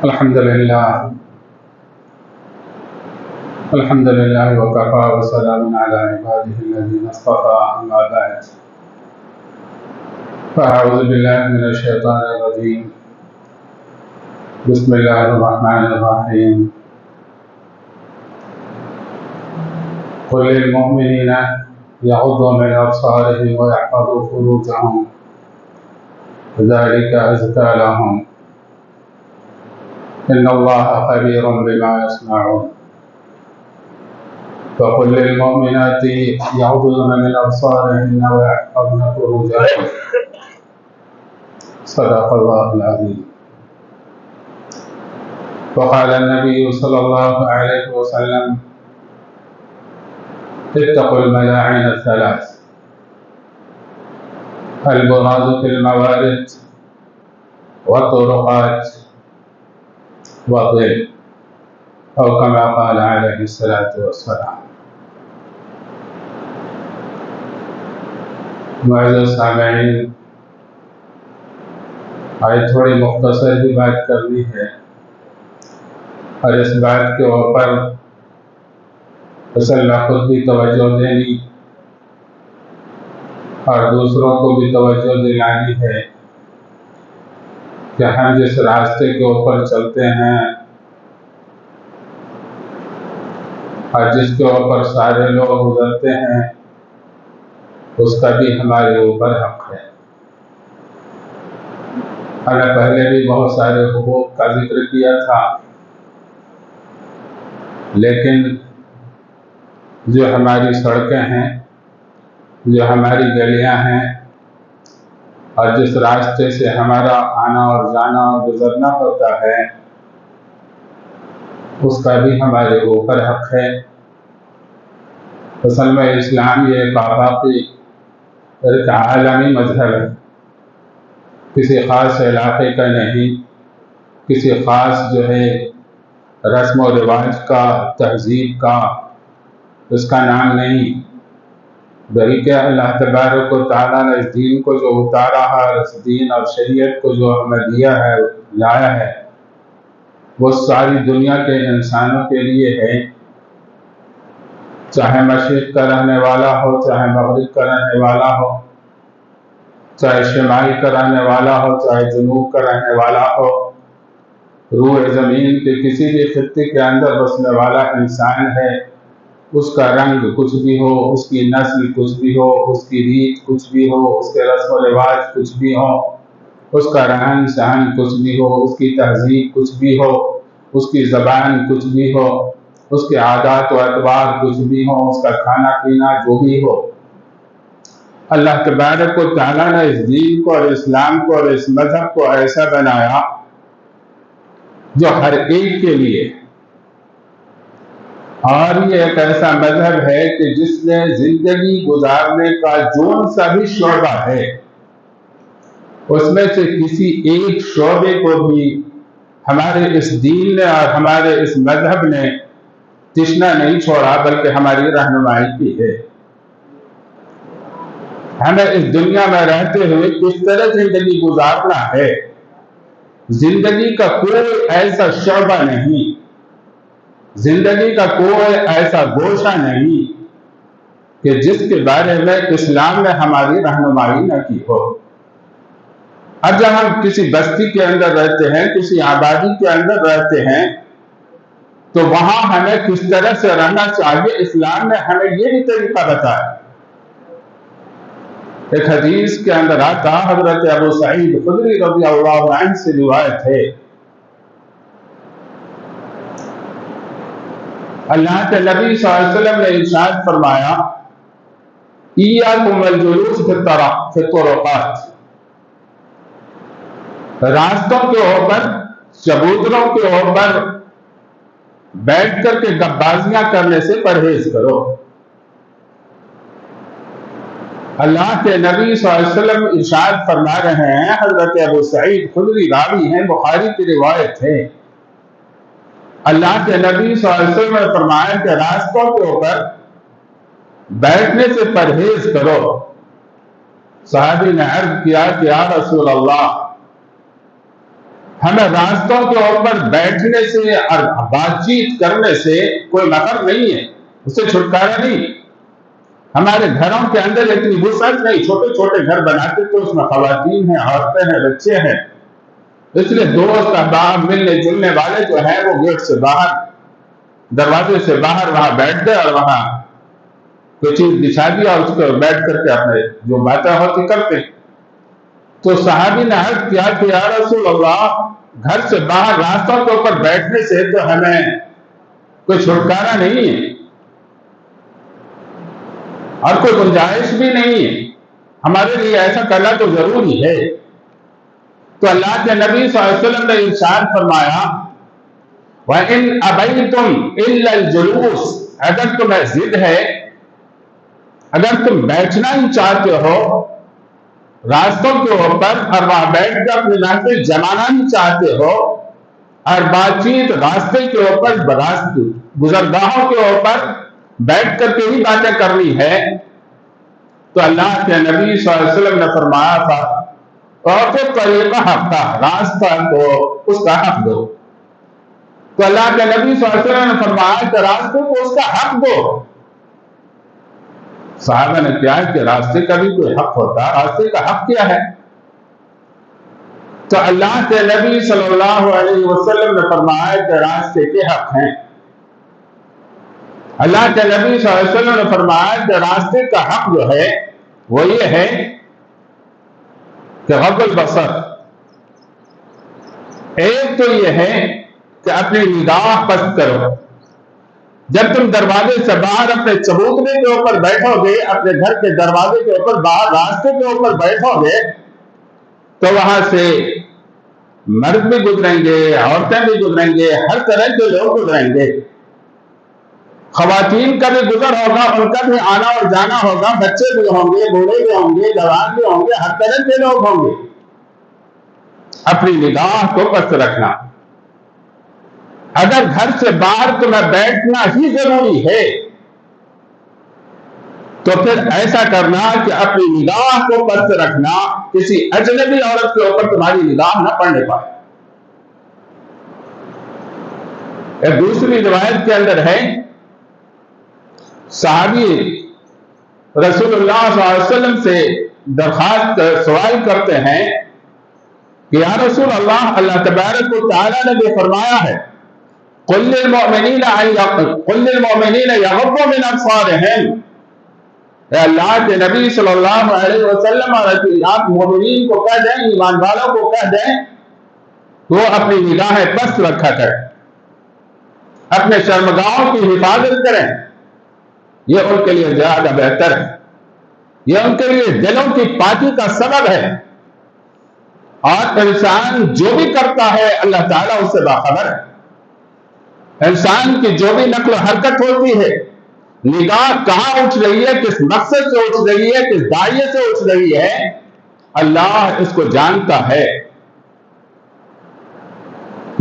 الحمد لله وكفى وسلام على عباده الذين اصطفى أما بعد فأعوذ بالله من الشيطان الرجيم بسم الله الرحمن الرحيم قل للمؤمنين يغضوا من أبصارهم ويحفظوا فروجهم ذلك أزكى لهم إن الله خبير بما يصنعون وقل للمؤمنات يغضضن من أبصارهن ويحفظن فروجهن صدق الله العظيم. وقال النبي صلى الله عليه وسلم اتقوا الملاعن الثلاث البراز في الموارد والطرقات والظل أو كما قال عليه الصلاة والسلام. معزز سامعین، آج تھوڑی مختصر بھی بات کرنی ہے اور اس بات کے اوپر مسلح خود بھی توجہ دینی اور دوسروں کو بھی توجہ دلانی ہے کہ ہم جس راستے کے اوپر چلتے ہیں اور جس کے اوپر سارے لوگ گزرتے ہیں اس کا بھی ہمارے اوپر حق ہے. میں نے پہلے بھی بہت سارے حقوق کا ذکر کیا تھا، لیکن جو ہماری سڑکیں ہیں، جو ہماری گلیاں ہیں اور جس راستے سے ہمارا آنا اور جانا اور گزرنا ہوتا ہے اس کا بھی ہمارے اوپر حق ہے. اصل میں اسلام یہ ایک آفاقی ایک عالمی مذہب ہے، کسی خاص علاقے کا نہیں، کسی خاص جو ہے رسم و رواج کا، تہذیب کا اس کا نام نہیں، بلکہ اللہ تبارک و تعالیٰ نے اس دین کو جو اتارا ہے، اس دین اور شریعت کو جو ہمیں دیا ہے، لایا ہے، وہ ساری دنیا کے انسانوں کے لیے ہے، چاہے مشرق کا رہنے والا ہو، چاہے مغرب کا رہنے والا ہو، چاہے شمال کا رہنے والا ہو، چاہے جنوب کا رہنے والا ہو، روح زمین کے کسی بھی خطے کے اندر بسنے والا انسان ہے. اس کا رنگ کچھ بھی ہو، اس کی نسل کچھ بھی ہو، اس کی ریت کچھ بھی ہو، اس کے رسم و رواج کچھ بھی ہو، اس کا رہن سہن کچھ بھی ہو، اس کی تہذیب کچھ بھی ہو، اس کی زبان کچھ بھی ہو، اس کے عادات و اطوار کچھ بھی ہو، اس کا کھانا پینا جو بھی ہو، اللہ تبارک و تعالیٰ نے اس دین کو اور اسلام کو اور اس مذہب کو ایسا بنایا جو ہر ایک کے لیے، اور یہ ایک ایسا مذہب ہے کہ جس نے زندگی گزارنے کا جون سا بھی شعبہ ہے اس میں سے کسی ایک شعبے کو بھی ہمارے اس دین نے اور ہمارے اس مذہب نے تشنا نہیں چھوڑا، بلکہ ہماری رہنمائی کی ہے. ہمیں اس دنیا میں رہتے ہوئے کس طرح زندگی گزارنا ہے، زندگی کا کوئی ایسا شعبہ نہیں، زندگی کا کوئی ایسا گوشہ نہیں کہ جس کے بارے میں اسلام نے ہماری رہنمائی نہ کی ہو. اب جب ہم کسی بستی کے اندر رہتے ہیں، کسی آبادی کے اندر رہتے ہیں، تو وہاں ہمیں کس طرح سے رہنا چاہیے اسلام نے ہمیں یہ بھی طریقہ بتایا. ایک حدیث کے اندر آتا، حضرت ابو سعید خدری رضی اللہ عنہ سے روایت ہے، اللہ کے نبی صلی اللہ علیہ وسلم نے ارشاد فرمایا ایاکم الجلوس فی الطرقات، راستوں کے اوپر، چبوتروں کے اوپر بیٹھ کر کے گپبازیاں کرنے سے پرہیز کرو. اللہ کے نبی صلی اللہ علیہ وسلم ارشاد فرما رہے ہیں، حضرت ابو سعید خدری راوی ہیں، بخاری کی روایت ہے، اللہ کے نبی صلی اللہ علیہ وسلم نے فرمایا کہ راستوں کے اوپر بیٹھنے سے پرہیز کرو. صحابی نے عرض کیا کہ یا رسول اللہ، ہمیں راستوں کے اوپر بیٹھنے سے اور بات چیت کرنے سے کوئی مقصد نہیں ہے، اس سے چھٹکارا نہیں۔ ہمارے گھروں کے اندر اتنی وسعت نہیں، چھوٹے چھوٹے گھر بناتے تو اس میں خواتین ہیں، عورتیں ہیں، بچے ہیں، اس لیے دوست احباب ملنے جلنے والے جو ہیں وہ گیٹ سے باہر، دروازے سے باہر وہاں بیٹھ گئے اور وہاں کوئی چیز بچھا دیا اور اس پر بیٹھ کر کے اپنے جو باتیں ہوتی کرتے۔ تو صحابی نے عرض کیا کہ یا رسول اللہ، گھر سے باہر راستوں کے اوپر بیٹھنے سے تو ہمیں کوئی چھٹکارا نہیں ہے اور کوئی گنجائش بھی نہیں ہے، ہمارے لیے ایسا کرنا تو ضروری ہے۔ تو اللہ کے نبی صلی اللہ علیہ وسلم نے ارشاد فرمایا وَإِنْ أَبَيْتُمْ إِلَّا الْجُلُوسَ، اگر تمہیں ضد ہے، اگر تم بیٹھنا ہی چاہتے ہو راستوں کے اوپر اور وہاں بیٹھ کر اپنی محفل جمانا ہی چاہتے ہو اور بات چیت راستے کے اوپر گزرگاہوں کے اوپر بیٹھ کر کے ہی باتیں کرنی ہے، تو اللہ کے نبی صلی اللہ علیہ وسلم نے فرمایا تھا اور تو طریقہ حق تھا، راستہ کو اس کا حق دو۔ تو اللہ کے نبی صلی اللہ علیہ وسلم نے فرمایا کہ راستے کو اس کا حق دو۔ صحابہ نے کیا کہ راستے کا بھی کوئی حق ہوتا، راستے کا حق کیا ہے؟ تو اللہ کے نبی صلی اللہ علیہ وسلم نے فرمایا کہ راستے کے حق ہیں۔ اللہ کے نبی صلی اللہ علیہ وسلم نے فرمایا کہ راستے کا حق جو ہے وہ یہ ہے کہ غض البصر، ایک تو یہ ہے کہ اپنی نگاہ پست کرو۔ جب تم دروازے سے باہر اپنے چبوترے کے اوپر بیٹھو گے، اپنے گھر کے دروازے کے اوپر باہر راستے کے اوپر بیٹھو گے، تو وہاں سے مرد بھی گزریں گے، عورتیں بھی گزریں گے، ہر طرح کے لوگ گزریں گے، خواتین کا بھی گزر ہوگا، ان کا بھی آنا اور جانا ہوگا، بچے بھی ہوں گے، بوڑھے بھی ہوں گے، جوان بھی ہوں گے، ہر طرح کے لوگ ہوں گے۔ اپنی نگاہ کو پست رکھنا۔ اگر گھر سے باہر تمہیں بیٹھنا ہی ضروری ہے تو پھر ایسا کرنا کہ اپنی نگاہ کو پست رکھنا، کسی اجنبی عورت کے اوپر تمہاری نگاہ نہ پڑنے پائے۔ ایک دوسری روایت کے اندر ہے، صحابی رسول اللہ صلی اللہ علیہ وسلم سے درخواست سوال کرتے ہیں کہ یا رسول اللہ، اللہ تبارک و تعالیٰ نے بھی فرمایا ہے قُلْ لِلْمُؤْمِنِينَ يَغُضُّوا مِنْ أَبْصَارِهِمْ، اے اللہ کے نبی صلی اللہ علیہ وسلم اور آپ مومنین کو کہہ دیں، ایمان والوں کو کہہ دیں وہ اپنی نگاہیں پست رکھا کریں، اپنے شرمگاہوں کی حفاظت کریں، یہ ان کے لیے زیادہ بہتر ہے، یہ ان کے لیے دلوں کی پاکی کا سبب ہے، اور انسان جو بھی کرتا ہے اللہ تعالیٰ اس سے باخبر ہے۔ انسان کی جو بھی نقل و حرکت ہوتی ہے، نگاہ کہاں اٹھ رہی ہے، کس مقصد سے اٹھ رہی ہے، کس داعیے سے اٹھ رہی ہے، اللہ اس کو جانتا ہے۔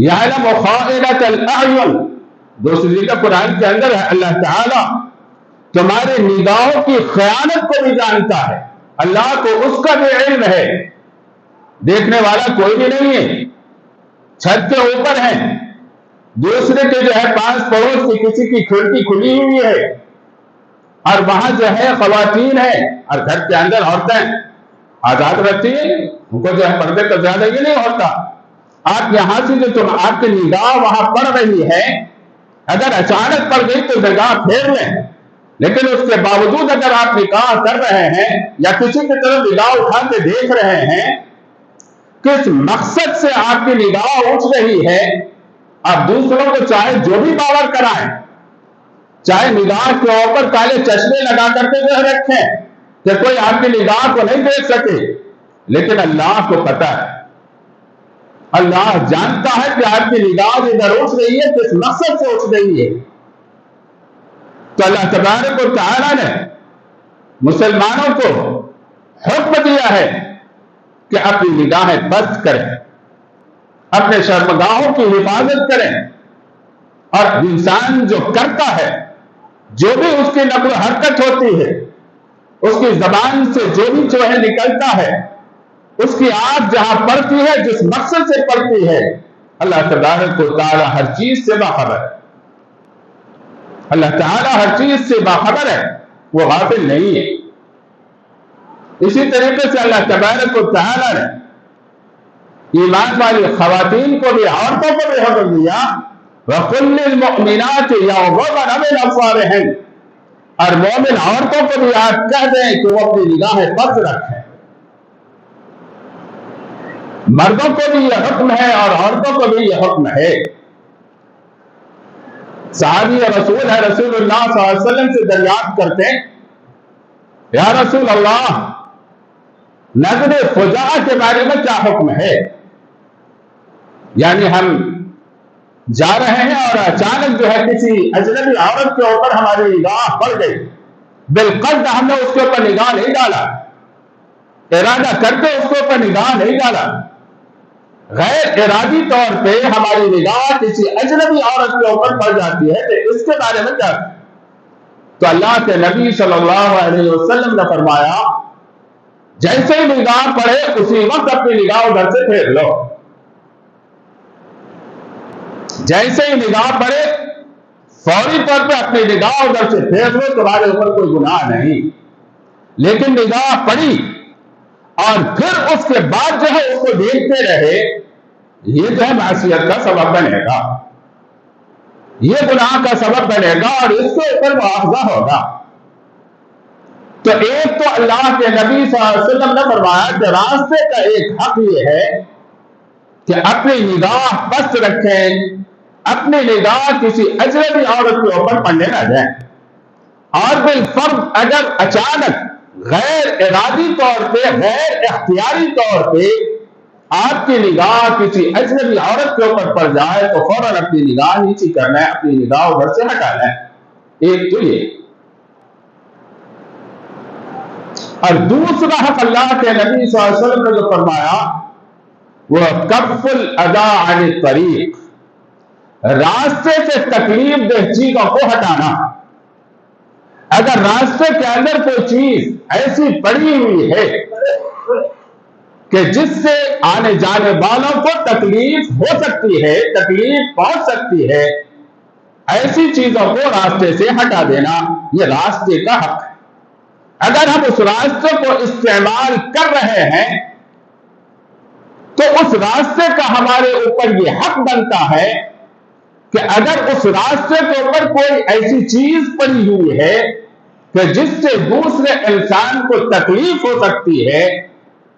یعلم خائنۃ الاعین، دوسری جگہ قرآن کے اندر ہے اللہ تعالیٰ تمہاری نگاہوں کی خیانت کو بھی جانتا ہے۔ اللہ کو اس کا بھی علم ہے، دیکھنے والا کوئی بھی نہیں ہے۔ چھت کے اوپر ہیں، دوسرے کے جو ہے پاس پڑوس کی کسی کی کھڑکی کھلی ہوئی ہے اور وہاں جو ہے خواتین ہیں اور گھر کے اندر عورتیں آزاد رہتی ہیں، ان کو جو ہے پردے کا زیادہ یہ نہیں ہوتا۔ آپ یہاں سے جو آپ کی نگاہ وہاں پڑ رہی ہے، اگر اچانک پڑ گئی تو نگاہ پھیر لیں، لیکن اس کے باوجود اگر آپ نکاح کر رہے ہیں یا کسی کی طرف نگاہ اٹھا کے دیکھ رہے ہیں، کس مقصد سے آپ کی نگاہ اٹھ رہی ہے، آپ دوسروں کو چاہے جو بھی باور کرائیں، چاہے نگاہ کے اوپر کالے چشمے لگا کر کے جو رکھیں کہ کوئی آپ کی نگاہ کو نہیں دیکھ سکے، لیکن اللہ کو پتا ہے، اللہ جانتا ہے کہ آپ کی نگاہ ادھر اٹھ رہی ہے، کس مقصد سے اٹھ رہی ہے۔ تو اللہ تبارک و تعالیٰ نے مسلمانوں کو حکم دیا ہے کہ اپنی نگاہیں پست کریں، اپنے شرمگاہوں کی حفاظت کریں، اور انسان جو کرتا ہے، جو بھی اس کی نقل و حرکت ہوتی ہے، اس کی زبان سے جو بھی جو ہے نکلتا ہے، اس کی آنکھ جہاں پڑتی ہے، جس مقصد سے پڑتی ہے، اللہ تبارک و تعالی ہر چیز سے باخبر ہے۔ اللہ تعالی ہر چیز سے باخبر ہے، وہ غافل نہیں ہے۔ اسی طریقے سے اللہ تبارک و تعالی نے ایمان والی خواتین کو بھی، عورتوں کو بھی حکم دیا، وَقُلْ لِلْمُؤْمِنَاتِ يَغْضُضْنَ مِنْ أَبْصَارِهِنَّ، اور مومن عورتوں کو بھی آپ کہہ دیں کہ وہ اپنی نگاہیں بند رکھیں۔ مردوں کو بھی یہ حکم ہے اور عورتوں کو بھی یہ حکم ہے۔ صحابی رسول ہے، رسول اللہ صلی اللہ علیہ وسلم سے دریافت کرتے ہیں، یا رسول اللہ، نظر فجاء کے بارے میں کیا حکم ہے؟ یعنی ہم جا رہے ہیں اور اچانک جو ہے کسی اجنبی عورت کے اوپر ہماری نگاہ پڑ گئی، بالقصد ہم نے اس کے اوپر نگاہ نہیں ڈالا، ارادہ کرتے اس کے اوپر نگاہ نہیں ڈالا، غیر ارادی طور پہ ہماری نگاہ کسی اجنبی عورت کے اوپر پڑ جاتی ہے، تو اس کے بارے میں کیا؟ تو اللہ کے نبی صلی اللہ علیہ وسلم نے فرمایا، جیسے ہی نگاہ پڑے اسی وقت اپنی نگاہ ادھر سے پھیر لو۔ جیسے ہی نگاہ پڑے فوری طور پہ اپنی نگاہ ادھر سے پھیر لو، تمہارے اوپر کوئی گناہ نہیں۔ لیکن نگاہ پڑی اور پھر اس کے بعد جو ہے اس کو دیکھتے رہے، یہ جو ہے معصیت کا سبب بنے گا، یہ گناہ کا سبب بنے گا اور اس کے اوپر مواخذہ ہوگا۔ تو ایک تو اللہ کے نبی صلی اللہ علیہ وسلم نے فرمایا کہ راستے کا ایک حق یہ ہے کہ اپنی نگاہ پست رکھیں، اپنی نگاہ کسی اجنبی عورت کے اوپر پڑنے نہ جائیں، اور بالفرض اگر اچانک غیر ارادی طور پہ، غیر اختیاری طور پہ آپ کی نگاہ کسی اجنبی عورت کے اوپر پڑ جائے تو فوراً اپنی نگاہ نیچی کرنا ہے، اپنی نگاہ ادھر سے ہٹانا ہے۔ ایک تو یہ، اور دوسرا حق اللہ کے نبی صلی اللہ علیہ وسلم نے جو فرمایا وہ کف الاذی عن الطریق، راستے سے تکلیف دہ چیزوں کو ہٹانا۔ اگر راستے کے اندر کوئی چیز ایسی پڑی ہوئی ہے کہ جس سے آنے جانے والوں کو تکلیف ہو سکتی ہے، تکلیف پہنچ سکتی ہے، ایسی چیزوں کو راستے سے ہٹا دینا یہ راستے کا حق ہے۔ اگر ہم اس راستے کو استعمال کر رہے ہیں تو اس راستے کا ہمارے اوپر یہ حق بنتا ہے کہ اگر اس راستے کے اوپر کوئی ایسی چیز پڑی ہوئی ہے کہ جس سے دوسرے انسان کو تکلیف ہو سکتی ہے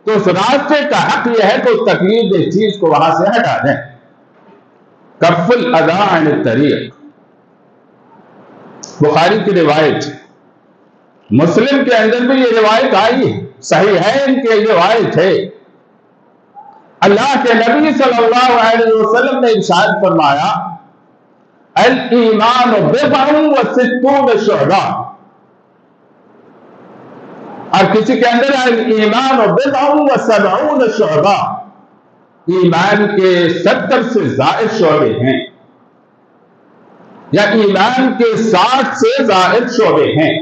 تو اس راستے کا حق یہ ہے کہ اس تکلیف دہ چیز کو وہاں سے ہٹا دیں۔ کف الاذی عن الطریق، بخاری کی روایت، مسلم کے اندر بھی یہ روایت آئی ہے، صحیحین کی روایت ہے۔ اللہ کے نبی صلی اللہ علیہ وسلم نے ارشاد فرمایا، الایمان بضع وستون شعبہ، اور کسی کے اندر الایمان بضع وسبعون شعبہ، ایمان کے 70 سے زائد شعبے ہیں، یا ایمان کے 60 سے زائد شعبے ہیں۔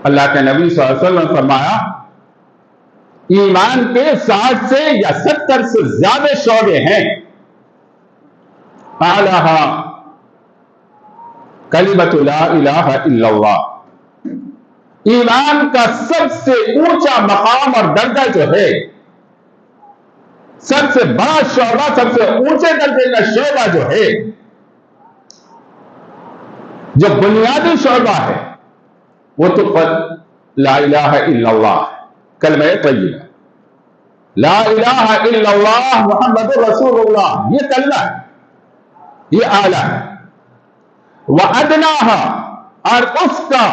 اللہ کے نبی صلی اللہ علیہ وسلم نے فرمایا ایمان کے 60 سے یا 70 سے زیادہ شعبے ہیں۔ اعلیٰ کلمۃ لا الہ الا اللہ، ایمان کا سب سے اونچا مقام اور درجہ جو ہے، سب سے بڑا شعبہ، سب سے اونچے درجے کا شعبہ جو ہے، جو بنیادی شعبہ ہے، وہ تو لا الہ الا اللہ، کلمہ طیبہ، لا الہ الا اللہ محمد رسول اللہ، یہ کلمہ ہے، یہ اعلیٰ ہے۔ وَأَدْنَاهَا، اور اس کا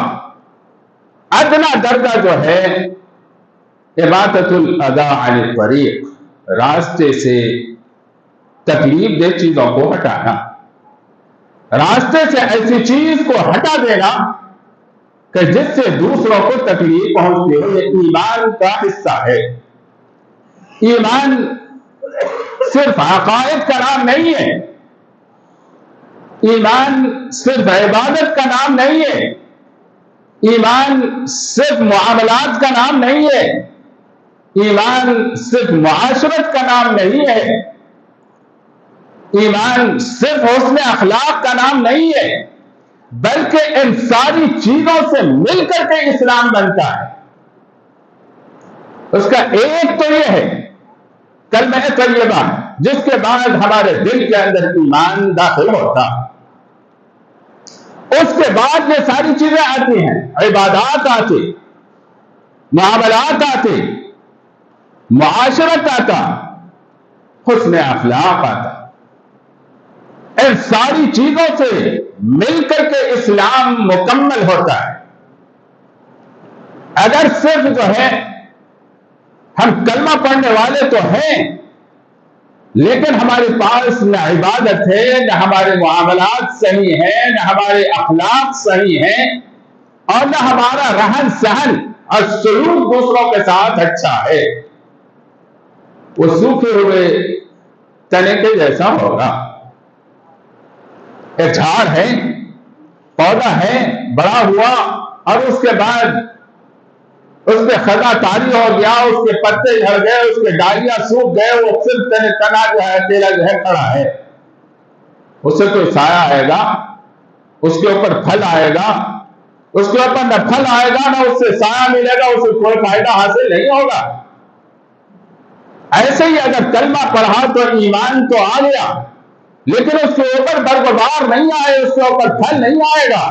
ادنا درجہ جو ہے اماطۃ الاذی عن الطریق، راستے سے تکلیف دہ چیزوں کو ہٹانا، راستے سے ایسی چیز کو ہٹا دینا کہ جس سے دوسروں کو تکلیف پہنچتی ہو، یہ ایمان کا حصہ ہے۔ ایمان صرف عقائد کا نام نہیں ہے، ایمان صرف عبادت کا نام نہیں ہے، ایمان صرف معاملات کا نام نہیں ہے، ایمان صرف معاشرت کا نام نہیں ہے، ایمان صرف حسن اخلاق کا نام نہیں ہے، بلکہ ان ساری چیزوں سے مل کر کے اسلام بنتا ہے۔ اس کا ایک تو یہ ہے کلمہ طیبہ، جس کے بعد ہمارے دل کے اندر ایمان داخل ہوتا، اس کے بعد یہ ساری چیزیں آتی ہیں، عبادات آتی، معاملات آتے، معاشرت آتا، حسن اخلاق آتا۔ ان ساری چیزوں سے مل کر کے اسلام مکمل ہوتا ہے۔ اگر صرف جو ہے ہم کلمہ پڑھنے والے تو ہیں، لیکن ہمارے پاس نہ عبادت ہے، نہ ہمارے معاملات صحیح ہیں، نہ ہمارے اخلاق صحیح ہیں، اور نہ ہمارا رہن سہن اور سلوک دوسروں کے ساتھ اچھا ہے، وہ سوکھے ہوئے تنے کے جیسا ہوگا۔ ایک جھاڑ ہے، پودا ہے، بڑا ہوا، اور اس کے بعد اس پہ خزاں طاری ہو گیا، اس کے پتے جھڑ گئے، اس کے ڈالیاں سوکھ گئے، وہ صرف تنا جو ہے اکیلا جو ہے کھڑا ہے۔ اس سے کوئی سایہ آئے گا، اس کے اوپر پھل آئے گا، اس کے اوپر نہ پھل آئے گا، نہ اس سے سایہ ملے گا، اس سے کوئی فائدہ حاصل نہیں ہوگا۔ ایسے ہی اگر کلمہ پڑھا تو ایمان تو آ گیا، لیکن اس کے اوپر برگزار نہیں آئے، اس کے اوپر پھل نہیں آئے گا۔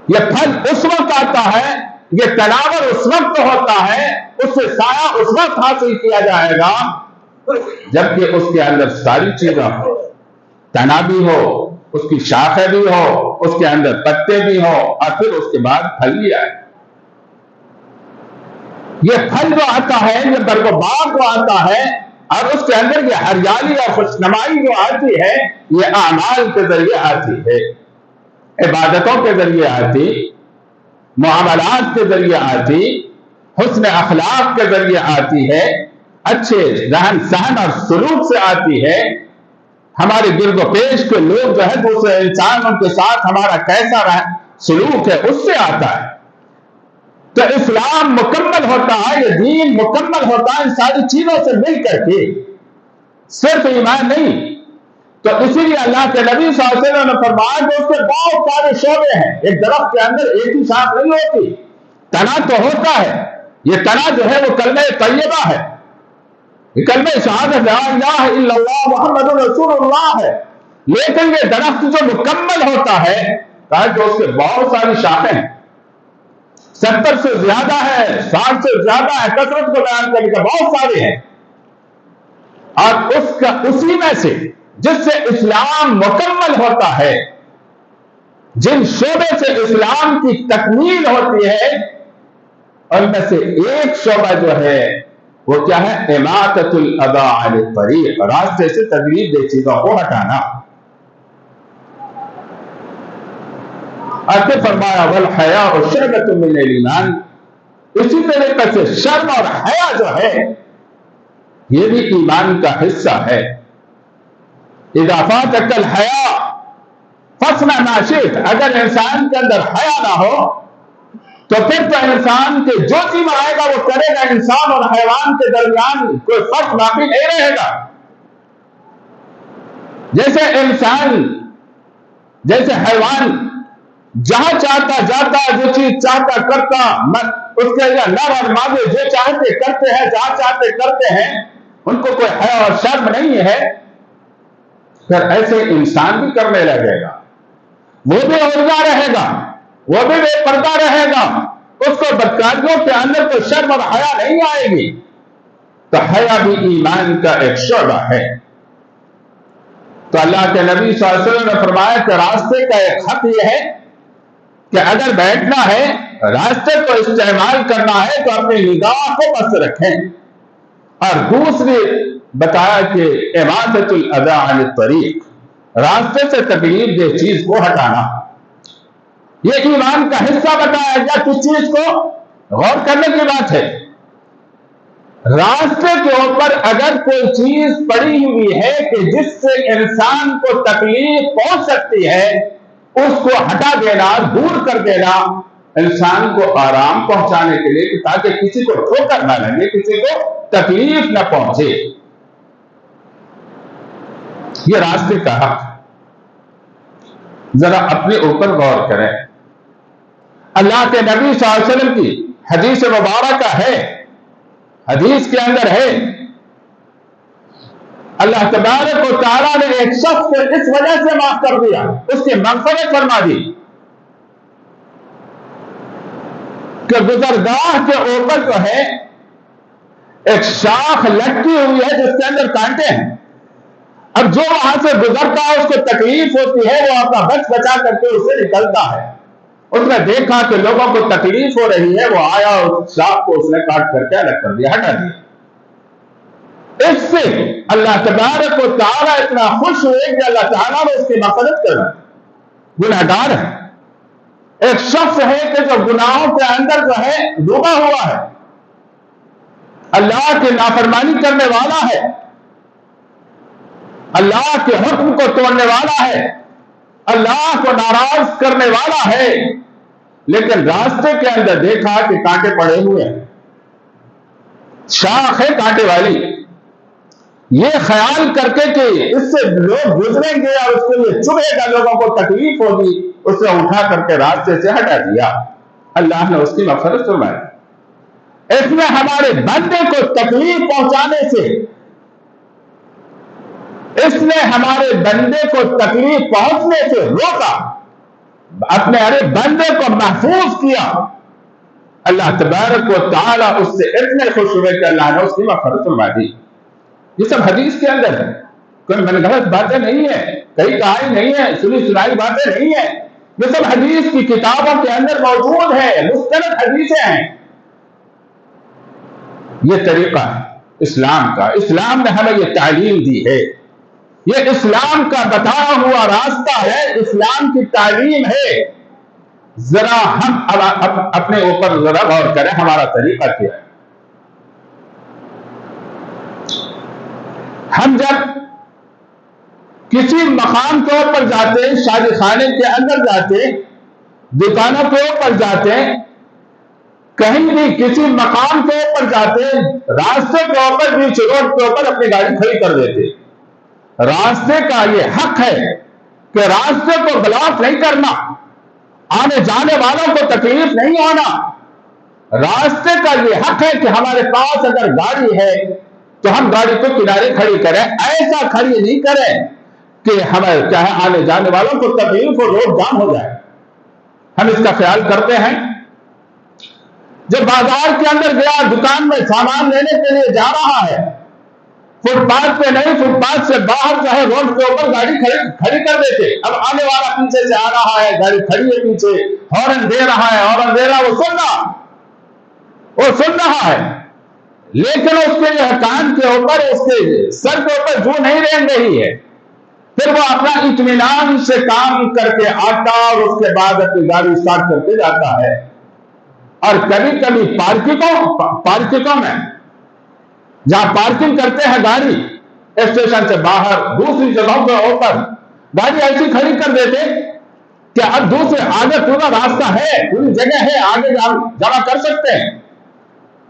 یہ پھل اس وقت آتا ہے، یہ تناور اس وقت ہوتا ہے، اس سے سایہ اس وقت حاصل کیا جائے گا جبکہ اس کے اندر ساری چیزیں ہو، تنا بھی ہو، اس کی شاخیں بھی ہو، اس کے اندر پتے بھی ہو، اور پھر اس کے بعد پھل بھی آئے۔ یہ پھل جو آتا ہے، یہ برگ و باغ جو آتا ہے، اور اس کے اندر یہ ہریالی اور خوشنمائی جو آتی ہے، یہ اعمال کے ذریعے آتی ہے، عبادتوں کے ذریعے آتی، معاملات کے ذریعے آتی، حسن اخلاق کے ذریعے آتی ہے، اچھے رہن سہن اور سلوک سے آتی ہے۔ ہمارے گرد و پیش کے لوگ جو ہے دوسرے انسانوں کے ساتھ ہمارا کیسا سلوک ہے، اس سے آتا ہے۔ تو اسلام مکمل ہوتا ہے، یہ دین مکمل ہوتا ہے ان ساری چیزوں سے مل کر کے، صرف ایمان نہیں۔ تو اسی لیے اللہ کے نبی صلی اللہ علیہ وسلم نے فرمایا کہ اس کے بہت سارے شعبے ہیں، ایک درخت کے اندر ایک ہی شاخ نہیں ہوتی، تنا تو ہوتا ہے، یہ تنا جو ہے وہ کلمہ طیبہ ہے، یہ کلمہ شہادت لا الہ الا اللہ محمد رسول اللہ ہے، لیکن یہ درخت جو مکمل ہوتا ہے کہ اس کے بہت ساری شاخیں ہیں، 70 سے زیادہ ہے، 60 سے زیادہ ہے، کثرت کو بیان کرنے کا بہت سارے ہیں، اور اسی میں سے جس سے اسلام مکمل ہوتا ہے، جن شعبے سے اسلام کی تکمیل ہوتی ہے، ان میں سے ایک شعبہ جو ہے وہ کیا ہے؟ اماطۃ الاذی عن الطریق، راستے سے تکلیف دہ چیزوں کو ہٹانا۔ اور پھر فرمایا والحیاء شعبۃ من الایمان، اسی طریقے سے شرم اور حیا جو ہے یہ بھی ایمان کا حصہ ہے۔ اذا فاتک الحیاء فاصنع ما شئت، اگر انسان کے اندر حیا نہ ہو تو پھر تو انسان کے جو چیز آئے گا وہ کرے گا، انسان اور حیوان کے درمیان کوئی فرق باقی نہیں رہے گا۔ جیسے انسان، جیسے حیوان جہاں چاہتا جاتا، جو چیز چاہتا کرتا، اس کے لیے نر اور مادے جو چاہتے کرتے ہیں، جہاں چاہتے کرتے ہیں، ان کو کوئی حیا اور شرم نہیں ہے، پھر ایسے انسان بھی کرنے لگے گا، وہ بھی عورضہ رہے گا، وہ بھی بے پردہ رہے گا، اس کو بدکاریوں کے اندر کوئی شرم اور حیا نہیں آئے گی۔ تو حیا بھی ایمان کا ایک شعبہ ہے۔ تو اللہ کے نبی صلی اللہ علیہ وسلم نے فرمایا کہ راستے کا ایک حق یہ ہے کہ اگر بیٹھنا ہے، راستے کو استعمال کرنا ہے تو اپنی نگاہ کو بس رکھیں، اور دوسری بتایا کہ اماطۃ الاذی عن الطریق، راستے سے تکلیف دہ چیز کو ہٹانا، یہ ایمان کا حصہ بتایا گیا۔ کس چیز کو غور کرنے کی بات ہے، راستے کے اوپر اگر کوئی چیز پڑی ہوئی ہے کہ جس سے انسان کو تکلیف پہنچ سکتی ہے، اس کو ہٹا دینا، دور کر دینا، इंसान को आराम पहुंचाने के लिए कि ताकि किसी को ठोकर ना लगे, किसी को तकलीफ न पहुंचे। ये रास्ते का हक। जरा अपने ऊपर गौर करें। अल्लाह के नबी सल्लल्लाहु अलैहि वसल्लम की हदीस मुबारक है, हदीस के अंदर है, अल्लाह तबारक व तआला ने एक शख्स को इस वजह से माफ कर दिया, उसकी मग़फ़िरत फरमा दी कि गुजरगाह के ऊपर जो है एक शाख लटकी हुई है जिसके अंदर कांटे हैं। अब जो वहां से गुजरता है उसको तकलीफ होती है, वो अपना बच बचा करके उससे निकलता है। उसने देखा कि लोगों को तकलीफ हो रही है, वो आया और शाख को उसने काट करके अलग कर दिया, हटा दिया। इससे अल्लाह तबारक व तआला इतना खुश हुए कि अल्लाह तआला ने उसकी मग़फ़िरत कर दी। गुनहगार है, एक शख्स है कि जो गुनाहों के अंदर जो है डूबा हुआ है, अल्लाह की नाफरमानी करने वाला है, अल्लाह के हुक्म को तोड़ने वाला है, अल्लाह को नाराज करने वाला है, लेकिन रास्ते के अंदर देखा कि कांटे पड़े हुए हैं, शाख है कांटे वाली। ये ख्याल करके कि इससे लोग गुजरेंगे और उसके लिए चुभेगा, लोगों को तकलीफ होगी, उसे उठा करके रास्ते से हटा दिया। अल्लाह ने उसकी मग़फ़िरत फरमाई। इसमें हमारे बंदे को तकलीफ पहुंचाने से, इसने हमारे बंदे को तकलीफ पहुंचने से रोका, अपने अरे बंदे को महफूज किया। अल्लाह तबारक व तआला उससे इतने खुश हुए कि अल्लाह ने उसकी मग़फ़िरत फरमा दी। ये सब हदीस के अंदर है, कोई मनगढ़ंत बातें नहीं है, कहीं कहाई नहीं है, सुनी सुनाई बातें नहीं है। ये सब हदीस की किताबों के अंदर मौजूद है, मुस्तनद हदीसें हैं। ये तरीका है इस्लाम का। इस्लाम ने हमें ये तालीम दी है, ये इस्लाम का बताया हुआ रास्ता है, इस्लाम की तालीम है। जरा हम अपने ऊपर जरा गौर करें, हमारा तरीका क्या है। हम जब किसी मकाम के ऊपर जाते, शादी खाने के अंदर जाते, दुकानों के ऊपर जाते, कहीं भी किसी मकाम के ऊपर जाते, रास्ते के ऊपर, बीच रोड के ऊपर अपनी गाड़ी खड़ी कर देते। रास्ते का ये हक है कि रास्ते को ब्लॉक नहीं करना, आने जाने वालों को तकलीफ नहीं होना। रास्ते का ये हक है कि हमारे पास अगर गाड़ी है तो हम गाड़ी को किनारे खड़ी करें, ऐसा खड़ी नहीं करें कि हमें चाहे आने जाने वालों को तकलीफ हो, रोड जाम हो जाए। हम इसका ख्याल करते हैं। जब बाजार के अंदर गया, दुकान में सामान लेने के लिए जा रहा है, फुटपाथ पे नहीं, फुटपाथ से बाहर जो है रोड के ऊपर गाड़ी खड़ी कर देते। अब आने वाला पीछे से आ रहा है, गाड़ी खड़ी है पीछे, हॉर्न दे रहा है, हॉर्न दे रहा है, वो सुन रहा है, लेकिन उसके जो कान के ऊपर, उसके सर के ऊपर जू नहीं रेंग रही है। फिर वो अपना इत्मीनान से काम करके आता और उसके बाद अपनी गाड़ी स्टार्ट करके जाता है। और कभी कभी पार्किंगों में जहां पार्किंग करते हैं गाड़ी, स्टेशन से बाहर दूसरी जगहों के ऊपर गाड़ी ऐसी खड़ी कर देते कि अब दूसरे आगे पूरा रास्ता है, पूरी जगह है, आगे जमा कर सकते हैं।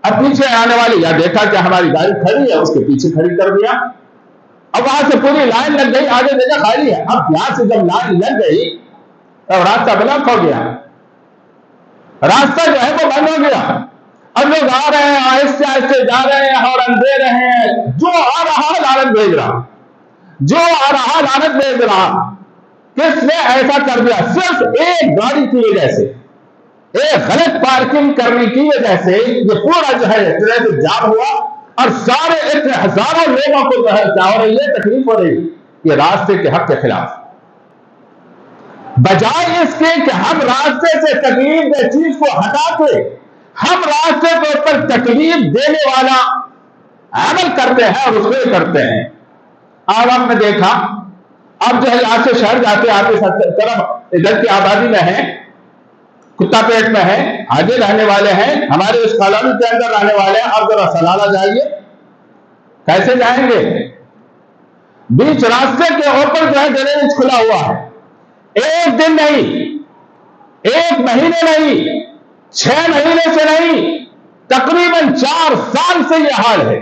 अब पीछे आने वाली या देखा कि हमारी गाड़ी खड़ी है, उसके पीछे खड़ी कर दिया। अब वहां से पूरी लाइन लग गई, आगे जगह खाली है। अब यहां से जब लाइन लग गई तब रास्ता ब्लॉक हो गया, रास्ता जो है वो बंद हो गया। अब लोग आ रहे हैं, आहिस्ते आहिस्ते जा रहे हैं, हॉर्न दे रहे हैं, जो आ रहा लानत भेज रहा, जो आ रहा लानत भेज रहा। किसने ऐसा कर दिया? सिर्फ एक गाड़ी की वजह से, एक गलत पार्किंग करने की वजह से ये पूरा जो है ट्रैफिक जाम हुआ और सारे इतने हजारों लोगों को जो है क्या हो रही है, तकलीफ हो रही है। ये रास्ते के हक के खिलाफ। बजाय इसके कि हम रास्ते से तकलीफ दे चीज को हटा के हम रास्ते के ऊपर तकलीफ देने वाला अमल करते हैं और उसको करते हैं। अब आपने देखा, अब जो है यहां से शहर जाते आते तरफ इधर की आबादी में है, कुत्ता पेट में है, आगे रहने वाले हैं, हमारे इस कॉलोनी के अंदर रहने वाले हैं। अब जरा सलाला जाइए, कैसे जाएंगे? बीच रास्ते के ऊपर जो है ड्रेनेज खुला हुआ है। एक दिन नहीं, एक महीने नहीं, 6 महीने से नहीं, तकरीबन 4 साल से यह हाल है।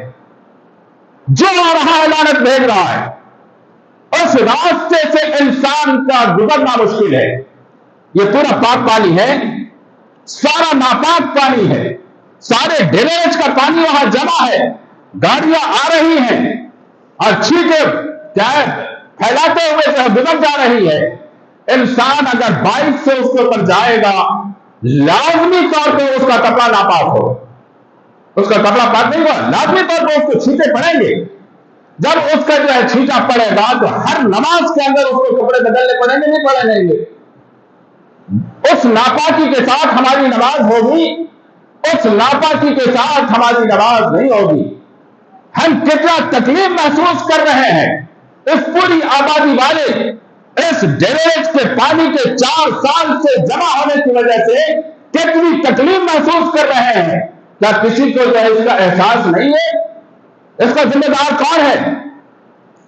जो आ रहा है लानत भेज रहा है, उस रास्ते से इंसान का गुजरना मुश्किल है। यह पूरा पाक पानी है, सारा नापाक पानी है, सारे ड्रेनेज का पानी वहां जमा है, गाड़ियां आ रही हैं और छींटे क्या फैलाते हुए जो गुजर जा रही है। इंसान अगर बाइक से उसके ऊपर जाएगा, लाजमी तौर पर उसका कपड़ा नापाक हो, उसका कपड़ा पाक नहीं हुआ, लाजमी तौर पर उसको छींटे पड़ेंगे। जब उसका जो है छींटा पड़ेगा तो हर नमाज के अंदर उसको कपड़े बदलने पड़ेंगे, नहीं पड़ेंगे। उस नापाकी के साथ हमारी नमाज होगी, उस नापाकी के साथ हमारी नमाज नहीं होगी। हम कितना तकलीफ महसूस कर रहे हैं, इस पूरी आबादी वाले इस ड्रेनेज के पानी के 4 साल से जमा होने की वजह से कितनी तकलीफ महसूस कर रहे हैं। क्या किसी को जो है इसका एहसास नहीं है? इसका जिम्मेदार कौन है?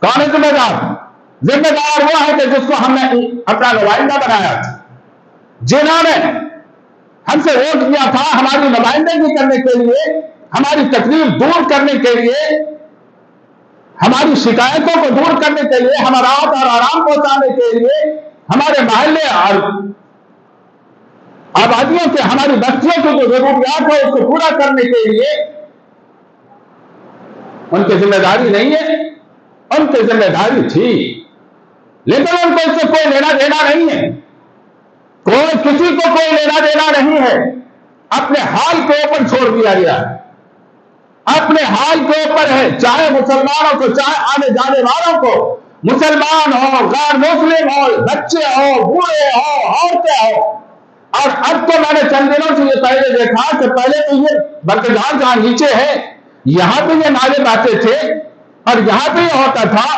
कौन है जिम्मेदार? जिम्मेदार वो है कि जिसको हमने अपना नुमाइंदा बनाया था, जिन्होंने हमसे वोट किया था हमारी नुमाइंदगी करने के लिए, हमारी तकलीफ दूर करने के लिए, हमारी शिकायतों को दूर करने के लिए, हमारा राहत और आराम पहुंचाने के लिए, हमारे मोहल्ले और आबादियों के, हमारी बस्तियों की जो जरूरियात है उसको पूरा करने के लिए उनकी जिम्मेदारी नहीं है। उनकी जिम्मेदारी थी, लेकिन उनको इससे कोई लेना देना नहीं है। कोई किसी को कोई लेना देना नहीं है। अपने हाल के ऊपर छोड़ दिया गया है, अपने हाल के ऊपर है। चाहे मुसलमानों को, चाहे आने जाने वालों को, मुसलमान हो, गैर मुस्लिम हो, बच्चे हो, बूढ़े हो, औरतें हो। और अब तो मैंने चंद दिनों से ये पहले देखा कि पहले तो ये बल्कि जहां नीचे है यहां पे ये नाले बहते थे और यहां पे ये होता था।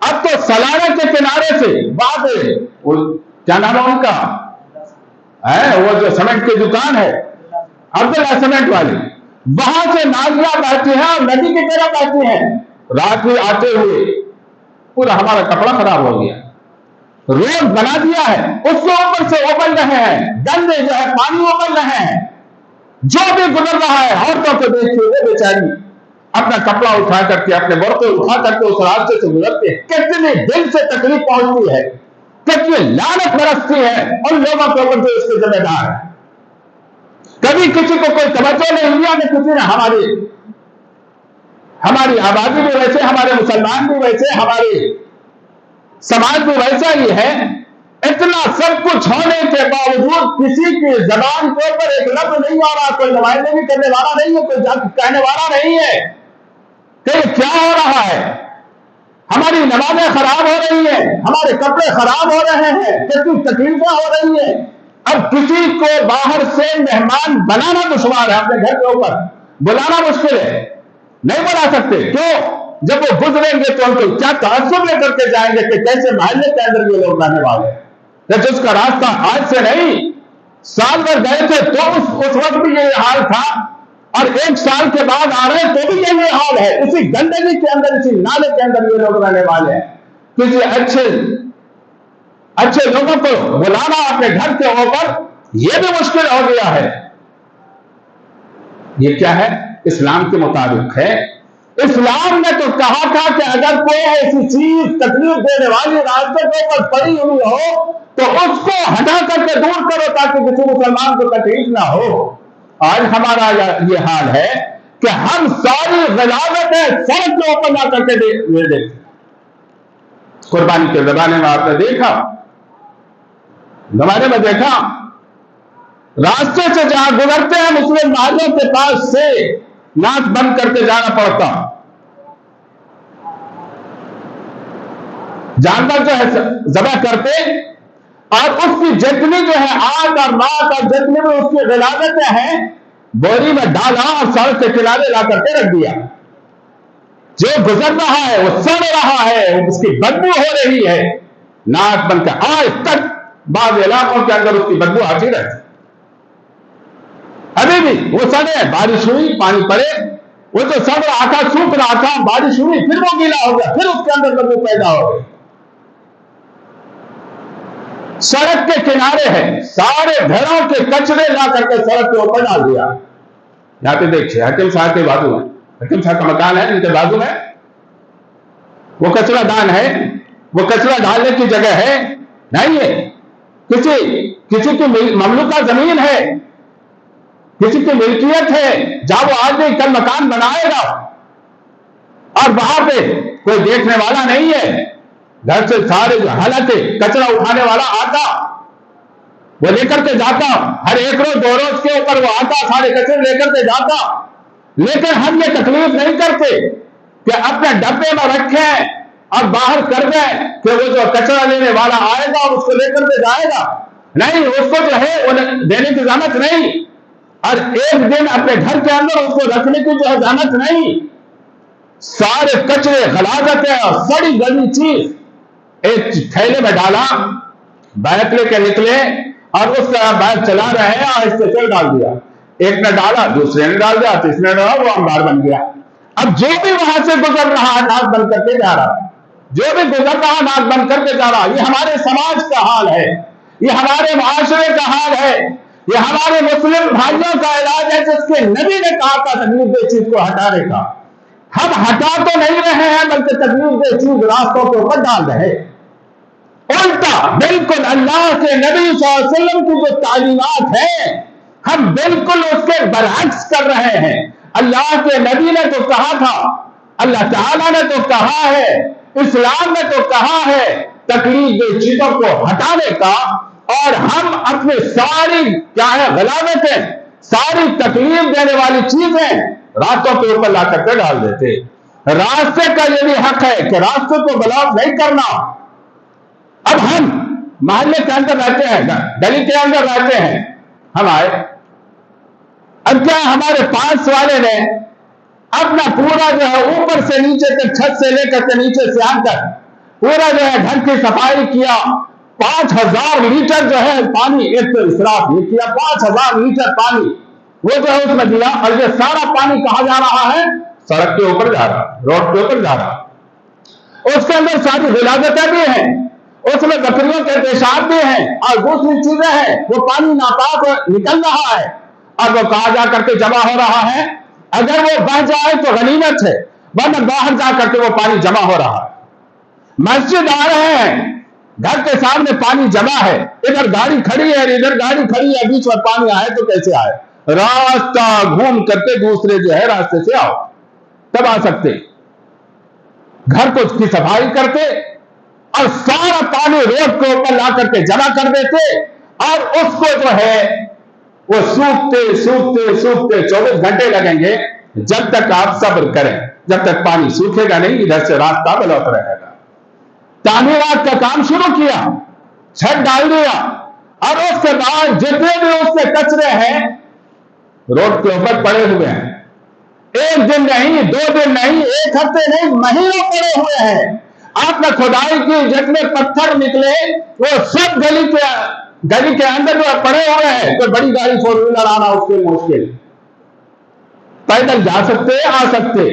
अब तो सलाना के किनारे से बाद क्या नाम है उनका, वो जो सीमेंट की दुकान है, अब्दुल्ला सीमेंट वाली, वहां से नालियां बहती हैं और नदी की तरह बहती हैं। रात में आते हुए पूरा हमारा कपड़ा खराब हो गया। रोड बना दिया है, उसके ऊपर से उबल रहे हैं गंदे जो है पानी उबल रहे हैं। जो भी गुजर रहा है औरतों को देखिए, वो बेचारी अपना कपड़ा उठा करके, अपने बर्तन उठा करके उस रास्ते से गुजरते हैं। कितने दिल से तकलीफ पहुंचती है, कितनी लानत बरसती है उन लोगों के ऊपर जो इसके जिम्मेदार है। कभी किसी को कोई तवज्जो नहीं दिया कि किसी ने हमारी आबादी भी वैसे, हमारे मुसलमान भी वैसे, हमारे समाज भी वैसा ही है। इतना सब कुछ होने के बावजूद किसी की जबान के ऊपर एक लफ्ज नहीं आ रहा, कोई नुमाइंदगी करने वाला नहीं है, कोई कहने वाला नहीं है कि क्या हो रहा है। हमारी नमाजें खराब हो रही है, हमारे कपड़े खराब हो रहे हैं, कितनी तकलीफें हो रही है। अब किसी को बाहर से मेहमान बनाना दुश्वार है, अपने घर के ऊपर बुलाना मुश्किल है, नहीं बुला सकते। क्यों? जब वो गुजरेंगे तो उनको क्या तअज्जुब लेकर के जाएंगे कि कैसे मोहल्ले के अंदर ये लोग रहने वाले हैं। जिसका रास्ता आज से नहीं साल भर गए थे तो उस वक्त भी यही हाल था, और 1 साल के बाद आ रहे तो भी यही हाल है। इसी गंदगी के अंदर, इसी नाले के अंदर ये लोग रहने वाले हैं। किसी अच्छे लोगों को बुलाना अपने घर के ऊपर यह भी मुश्किल हो गया है। ये क्या है? इस्लाम के मुताबिक है। इस्लाम ने तो कहा था कि अगर कोई ऐसी चीज तकलीफ देने वाली रास्ते के ऊपर पड़ी हुई हो तो उसको हटा करके दूर करो ताकि किसी मुसलमान को तकलीफ ना हो। आज हमारा ये हाल है कि हम सारी गिलावतें सड़क के ऊपर ना करके दे। कुर्बानी के जमाने में आपने देखा, जमाने में देखा, रास्ते से जहां गुजरते हैं मुस्लिम भाइयों के पास से नाक बंद करके जाना पड़ता। जानवर जो है ज़बह करते और उसकी जितनी जो है आंख और नाक और जितनी भी उसकी गिलावतें हैं बोरी में डाला और सड़क के किनारे ला करके रख दिया। जो गुजर रहा है वो सड़ रहा है, उसकी बदबू हो रही है। नाक बंद कर आज तक बाद इलाकों के अंदर उसकी बदबू आती रहती। अभी भी वो सड़े, बारिश हुई, पानी पड़े, वो जो सड़ रहा था, सूख रहा था, बारिश हुई, फिर वो गीला हो गया, फिर उसके अंदर बदबू पैदा हो गई। सड़क के किनारे है, सारे घरों के कचरे ला करके सड़क के ऊपर डाल दिया। यहाँ पे देखिए हकीम साहब के बाजू में, हकीम साहब का मकान है, इनके बाजू में वो कचरा दान है, वो कचरा डालने की जगह है नहीं है। किसी की ममलूका जमीन है, किसी की मिल्कियत है, जहां वो आदमी कल मकान बनाएगा और वहां पे कोई देखने वाला नहीं है। घर से सारे हालांकि कचरा उठाने वाला आता, वो लेकर के जाता, हर एक रोज दो रोज के ऊपर वो आता, सारे कचरे लेकर के जाता। लेकिन हम ये तकलीफ नहीं करते कि अपने डब्बे में रखें और बाहर कर दें कि वो जो कचरा लेने वाला आएगा और उसको लेकर के जाएगा। नहीं, उसको जो है वो देने की जहमत नहीं, और एक दिन अपने घर के अंदर उसको रखने की जो है जहमत नहीं। सारे कचरे गलाजतें और सड़ी गली चीज एक थैले में डाला, बैग लेके निकले और उसका बैग चला रहे हैं और स्टेशन डाल दिया। एक ने डाला, दूसरे ने डाल दिया, तीसरे ने डाला, वो अंबार बन गया। अब जो भी वहां से गुजर रहा है नाक बंद करके जा रहा, जो भी गुजर रहा नाक बंद करके जा रहा। ये हमारे समाज का हाल है, ये हमारे माशरे का हाल है, ये हमारे मुस्लिम भाइयों का इलाज है जिसके नबी ने कहा था तकलीफ दे चीज को हटाने का। हम हटा तो नहीं रहे हैं, बल्कि तकलीफ दे चीज रास्तों के ऊपर डाल रहे। उल्टा बिल्कुल अल्लाह के नबी सल्लल्लाहु अलैहि वसल्लम की जो तालीमात है, हम बिल्कुल उसके बरअक्स कर रहे हैं। अल्लाह के नबी ने तो कहा था, अल्लाह ताला ने तो कहा है, इस्लाम ने तो कहा है तकलीफ दे चीजों को हटाने का, और हम अपनी सारी क्या है गलावतें, सारी तकलीफ देने वाली चीजें रास्तों के ऊपर ला करके डाल देते। रास्ते का ये भी हक है कि रास्ते को ब्लॉक नहीं करना। अब हम मोहल्ले के अंदर रहते हैं, गली के अंदर रहते हैं, हम आए, अब क्या हमारे पास वाले ने अपना पूरा जो है ऊपर से नीचे तक, छत से लेकर के नीचे से आकर पूरा जो है घर की सफाई किया। 5000 लीटर जो है पानी, एक तो इसराफ ये किया, 5000 लीटर पानी वो जो है उसमें दिया, और ये सारा पानी कहां जा रहा है? सड़क के ऊपर जा रहा, रोड के ऊपर जा रहा। उसके अंदर सारी गुलाबतें भी हैं, उसमें बकरियों के पेशाब भी हैं और दूसरी चीजें हैं। वो पानी नापाक निकल रहा है और वो कहां जा करके जमा हो रहा है? अगर वो बह जाए तो गनीमत है, वरना बाहर जा करके वो पानी जमा हो रहा है। मस्जिद आ रहे हैं, घर के सामने पानी जमा है, इधर गाड़ी खड़ी है, इधर गाड़ी खड़ी है, बीच में पानी आए तो कैसे आए? रास्ता घूम करके दूसरे जो है रास्ते से आओ, तब आ सकते। घर को की सफाई करते और सारा पानी रोड के ऊपर ला करके जमा कर देते, और उसको जो है वो सूखते सूखते सूखते 24 घंटे लगेंगे। जब तक आप सब्र करें, जब तक पानी सूखेगा नहीं, इधर से रास्ता ब्लॉक रहेगा। तामीरात का काम शुरू किया, छत डाल दिया, और उसके बाद जितने भी उसके कचरे हैं रोड के ऊपर पड़े हुए हैं। एक दिन नहीं, 2 दिन नहीं, 1 हफ्ते नहीं, महीनों पड़े हुए हैं। आपने खुदाई की, जितने पत्थर निकले वो सब गली के अंदर जो पड़े हुए हैं। कोई बड़ी गाड़ी 4 व्हीलर आना उसके मुश्किल, पैदल जा सकते, आ सकते।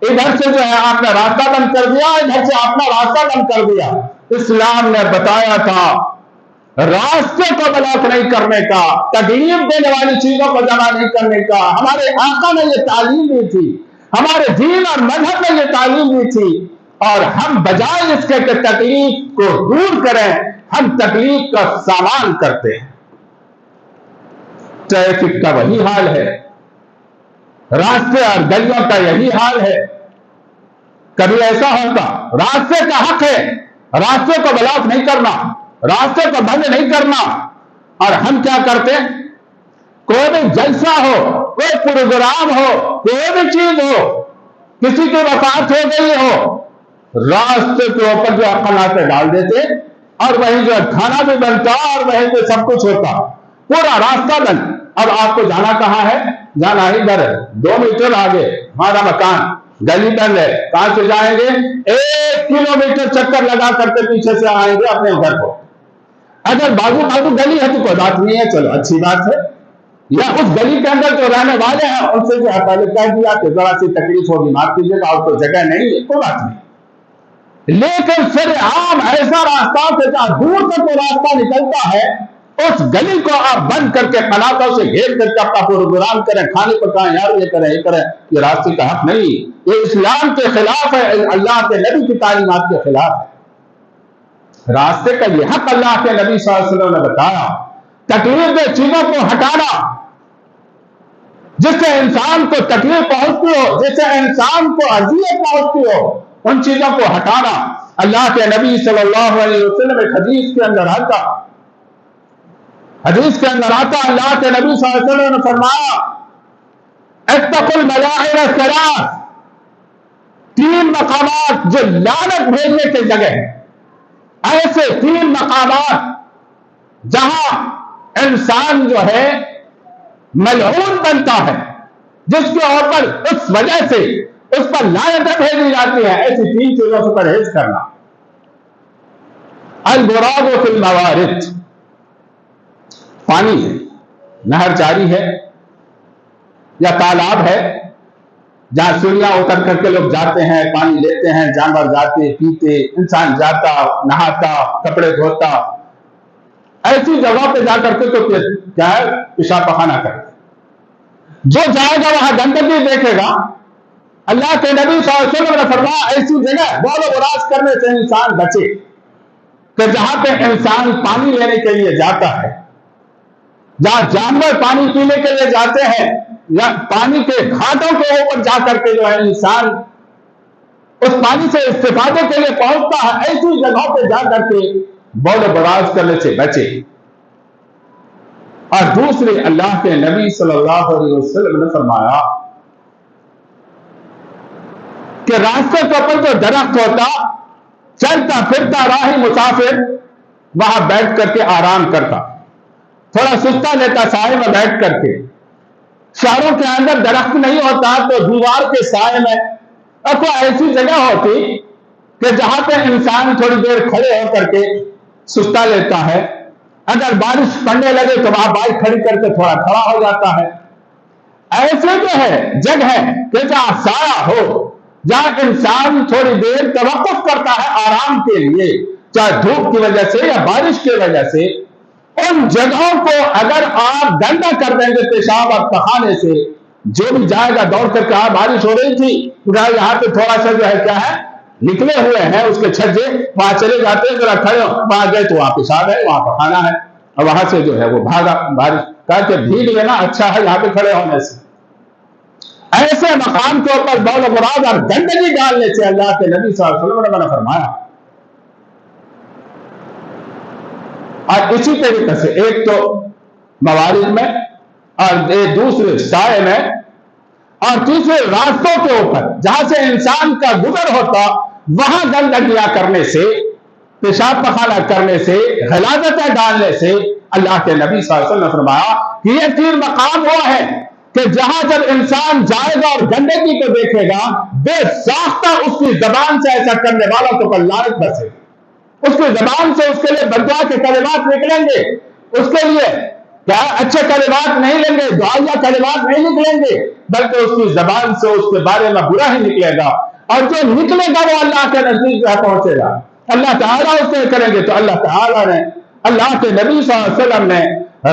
इधर से जो है आपने रास्ता बंद कर दिया, इधर से अपना रास्ता बंद कर दिया। इस्लाम ने बताया था रास्ते को ब्लॉक नहीं करने का, तकलीफ देने वाली चीजों को जमा नहीं करने का। हमारे आका ने ये तालीम दी थी, हमारे दीन और मजहब ने ये तालीम दी थी, और हम बजाय इसके कि तकलीफ को दूर करें, हम तकलीफ का सामान करते हैं। ट्रैफिक का वही हाल है, रास्ते और गलियों का यही हाल है। कभी ऐसा होगा, रास्ते का हक है, रास्ते को ब्लॉक नहीं करना, रास्ते को बंद नहीं करना, और हम क्या करते? कोई भी जलसा हो, कोई प्रोग्राम हो, कोई भी चीज हो, किसी की वफात हो गई हो, रास्ते के ऊपर जो अकलाते डाल देते, और वहीं जो खाना भी बनता और वहीं पे सब कुछ होता, पूरा रास्ता बंद। अब आपको जाना कहां है? जाना ही इधर है, 2 मीटर आगे हमारा मकान, गली बंद है, कहां से जाएंगे? 1 किलोमीटर चक्कर लगा करके पीछे से आएंगे अपने घर को। अगर बाजू गली है तो कोई बात नहीं है, चलो अच्छी बात है। या उस गली के अंदर जो रहने वाले हैं उनसे जो है पहले कह दिया कि जरा सी तकलीफ होगी, माफ कीजिएगा और कोई जगह नहीं है, कोई बात नहीं। लेकिन फिर आम ऐसा रास्ता कि जहां दूर तक वो रास्ता निकलता है, उस गली को आप बंद करके कनातों से घेर करके अपना प्रोग्राम करें, खाने पकाएं, यार ये करें ये करें, ये रास्ते का हक नहीं, ये इस्लाम के खिलाफ है, अल्लाह के नबी की तालीमात के खिलाफ है। रास्ते का ये हक अल्लाह के नबी सल्लल्लाहु अलैहि वसल्लम ने बताया। तकलीफ दे चीजों को हटाना, जिससे इंसान को तकलीफ पहुंचती हो, जिससे इंसान को अजियत पहुंचती हो, उन चीजों को हटाना। अल्लाह के नबी सल्लल्लाहु अलैहि वसल्लम एक हदीस के अंदर आता, अल्लाह के नबी सल्लल्लाहु अलैहि वसल्लम ने फरमाया, इत्तकुल मलाइन सलास, 3 मकामात जो लानत भेजने की जगह है, ऐसे 3 मकामात जहां इंसान जो है मलऊन बनता है, जिसके ऊपर उस वजह से उस पर लानतें भेजी जाती है, ऐसी 3 चीजों से परहेज करना। अल-बुराद फिल मवारिद, पानी है, नहर जारी है या तालाब है, जहां सीढ़ियां उतर करके लोग जाते हैं, पानी लेते हैं, जानवर जाते पीते, इंसान जाता नहाता, कपड़े धोता, ऐसी जगह पे जाकर के तो क्या है, पेशाब पखाना करते। जो जाएगा वहां गंदगी देखेगा। अल्लाह के नबी सल्लल्लाहु अलैहि वसल्लम ने फरमाया, ऐसी जगह बौल बुराज करने से इंसान बचे कि जहां पे इंसान पानी लेने के लिए जाता है, जहां जानवर पानी पीने के लिए जाते हैं, या पानी के घाटों के ऊपर जाकर के जो है इंसान उस पानी से इस्तेफादे के लिए पहुंचता है, ऐसी जगहों पे जाकर के बौल बुराज करने से बचे। और दूसरे, अल्लाह के नबी सल्लल्लाहु अलैहि वसल्लम ने फरमाया कि रास्ते के ऊपर जो दरख्त होता, चलता फिरता राही मुसाफिर वहां बैठ करके आराम करता, थोड़ा सुस्ता लेता साए में बैठ करके। शहरों के अंदर दरख्त नहीं होता तो दीवार के साए में और कोई ऐसी जगह होती कि जहां पे इंसान थोड़ी देर खड़े होकर के सुस्ता लेता है। अगर बारिश पड़ने लगे तो वहां बाइक खड़ी करके थोड़ा खड़ा हो जाता है। ऐसे जो है जगह कि जहां साया हो, जहां इंसान थोड़ी देर तवक्कुफ करता है आराम के लिए, चाहे धूप की वजह से या बारिश की वजह से, उन जगहों को अगर आप गंदा कर देंगे पेशाब और पखाने से, जो भी जाएगा दौड़ करके, बारिश हो रही थी, यहाँ पे थोड़ा सा जो है क्या है निकले हुए हैं उसके छज्जे, वहां चले जाते हैं, जरा खड़े वहां गए तो वहां पेशाब है, वहां पखाना है, और वहां से जो है वो भागा। बारिश का भीग लेना अच्छा है यहाँ पे खड़े होने से। ऐसे मकाम के ऊपर बौल बुराद और गंदगी डालने से अल्लाह के नबी सल्लल्लाहु अलैहि वसल्लम ने फरमाया। और इसी तरीके से एक तो मवारिद में, और दूसरे साए में, और तीसरे रास्तों के ऊपर जहां से इंसान का गुजर होता, वहां गंदगियां करने से, पेशाब पखाना करने से, गलाजतें डालने से अल्लाह के नबी सल्लल्लाहु अलैहि वसल्लम ने फरमाया कि ये 3 मकाम हुआ है कि जहां जब इंसान जाएगा और गंदगी को देखेगा, बेसाख्ता उसकी जबान से ऐसा करने वालों को लानत बसे, उसकी जबान से उसके लिए बददुआ के कलिमात निकलेंगे, उसके लिए क्या अच्छे कलिमात नहीं लेंगे, दुआया कलिमात नहीं निकलेंगे, बल्कि उसकी जबान से उसके बारे में बुरा ही निकलेगा, और जो निकलेगा वो अल्लाह के नजदीक पहुंचेगा। अल्लाह ताला उससे करेंगे तो अल्लाह ताला ने, अल्लाह के नबी सल्लल्लाहु अलैहि वसल्लम ने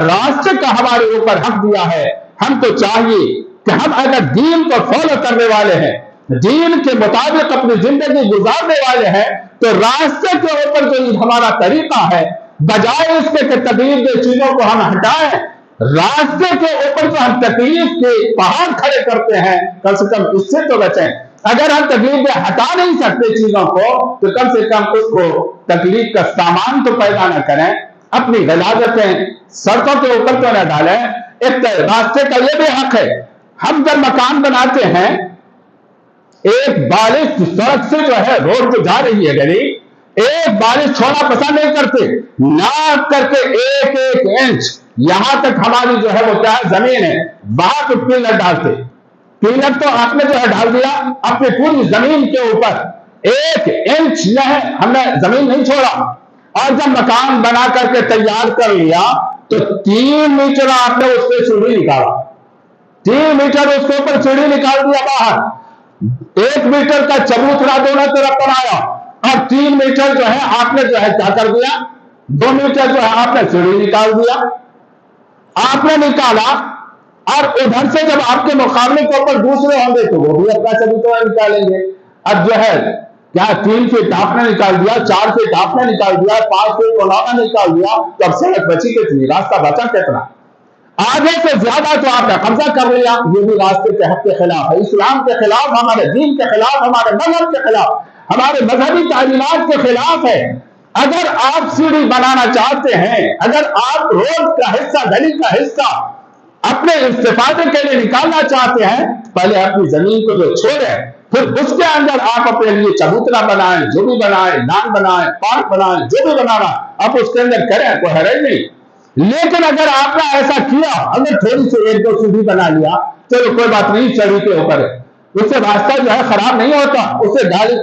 रास्ते का हमारे ऊपर हक दिया है। हम तो चाहिए कि हम अगर दीन को फॉलो करने वाले हैं, दीन के मुताबिक अपनी जिंदगी गुजारने वाले हैं, तो रास्ते के ऊपर जो हमारा तरीका है, बजाय इसके कि तकलीफ दे चीजों को हम हटाएं, रास्ते के ऊपर जो हम तकलीफ के पहाड़ खड़े करते हैं, कम से कम इससे तो बचें। अगर हम तकलीफ दे हटा नहीं सकते चीजों को, तो कम से कम उसको तकलीफ का सामान तो पैदा न करें, अपनी गलाजतें सड़कों के ऊपर तो न डालें। एक रास्ते का यह भी हक है, हम जब मकान बनाते हैं, एक बारिश सड़क से जो है रोड पे जा रही है गली, एक बारिश छोड़ा पसंद नहीं करते, नाप करके 1-1 इंच यहां तक हमारी जो है वो क्या है जमीन है, वहां पे पिलर डालते। पिलर तो आपने जो है डाल दिया अपनी पूरी जमीन के ऊपर, 1 इंच हमने जमीन नहीं छोड़ा। और जब मकान बना करके तैयार कर लिया तो 3 मीटर आपने उससे सीढ़ी निकाला, 3 मीटर उसके ऊपर सीढ़ी निकाल दिया बाहर, 1 मीटर का चबूतरा दोनों तरफ बनाया, اور 3 میٹر جو ہے آپ نے جو ہے کیا کر دیا، 2 میٹر جو ہے آپ نے سیڑھی نکال دیا، آپ نے نکالا، اور ادھر سے جب آپ کے مقابلے کے اوپر دوسرے ہوں گے تو وہ بھی اپنا چبوترا نکالیں گے۔ اب جو ہے کیا 3 فٹ آپ نے نکال دیا، 4 فٹ آپ نے نکال دیا، 5 فٹ انہوں نے نکال دیا، تو اب سڑک بچی کتنی، راستہ بچا کتنا؟ آدھے سے زیادہ تو آپ نے قبضہ کر لیا۔ یہ بھی راستے کے حق کے خلاف ہے، اسلام کے خلاف، ہمارے دین کے خلاف، ہمارے مذہب کے خلاف، ہمارے مذہبی تعلیمات کے خلاف ہے۔ اگر آپ سیڑھی بنانا چاہتے ہیں، اگر آپ روڈ کا حصہ، گلی کا حصہ اپنے استفادے کے لیے نکالنا چاہتے ہیں، پہلے اپنی زمین کو جو چھوڑیں، پھر اس کے اندر آپ اپنے لیے چبوترا بنائیں، جو بھی بنائیں، لان بنائیں، پارک بنائیں، جو بھی بنانا آپ اس کے اندر کریں، کوئی حرج نہیں۔ لیکن اگر آپ نے ایسا کیا، اگر تھوڑی سی 1-2 سیڑھی بنا لیا، چلو کوئی بات نہیں، چڑھی کے اوپر ہے، اس سے راستہ جو ہے خراب نہیں ہوتا، اس سے گاڑی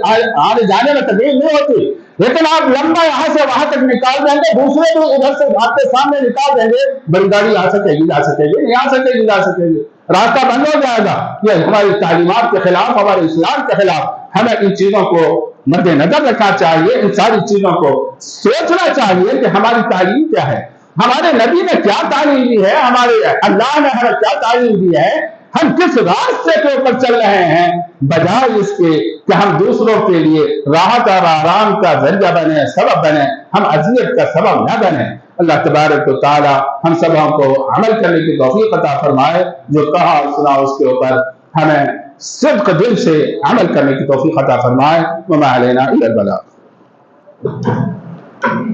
آنے جانے میں تکلیف نہیں ہوتی۔ لیکن آپ لمبا یہاں سے وہاں تک نکال دیں گے، دوسرے بھی ادھر سے آپ کے سامنے نکال دیں گے، بڑی گاڑی آ سکے گی، جا سکے گی، نہیں آ سکے گی، جا سکے گی، راستہ بند ہو جائے گا۔ یہ ہماری تعلیمات کے خلاف، ہمارے اسلام کے خلاف۔ ہمیں ان چیزوں کو مد نظر رکھنا چاہیے، ان ساری چیزوں کو سوچنا چاہیے کہ ہماری تعلیم کیا ہے، ہمارے نبی نے کیا تعلیم دی ہے، ہمارے اللہ نے ہمیں کیا تعلیم دی ہے، ہم کس راستے کے اوپر چل رہے ہیں، بجائے اس کے کہ ہم دوسروں کے لیے راحت اور آرام کا ذریعہ بنے، سبب بنے، ہم اذیت کا سبب نہ بنے۔ اللہ تبارک و تعالی ہم سبوں کو عمل کرنے کی توفیق عطا فرمائے، جو کہا اور سنا اس کے اوپر ہمیں صدق دل سے عمل کرنے کی توفیق عطا فرمائے۔ وما علینا الا البلاغ۔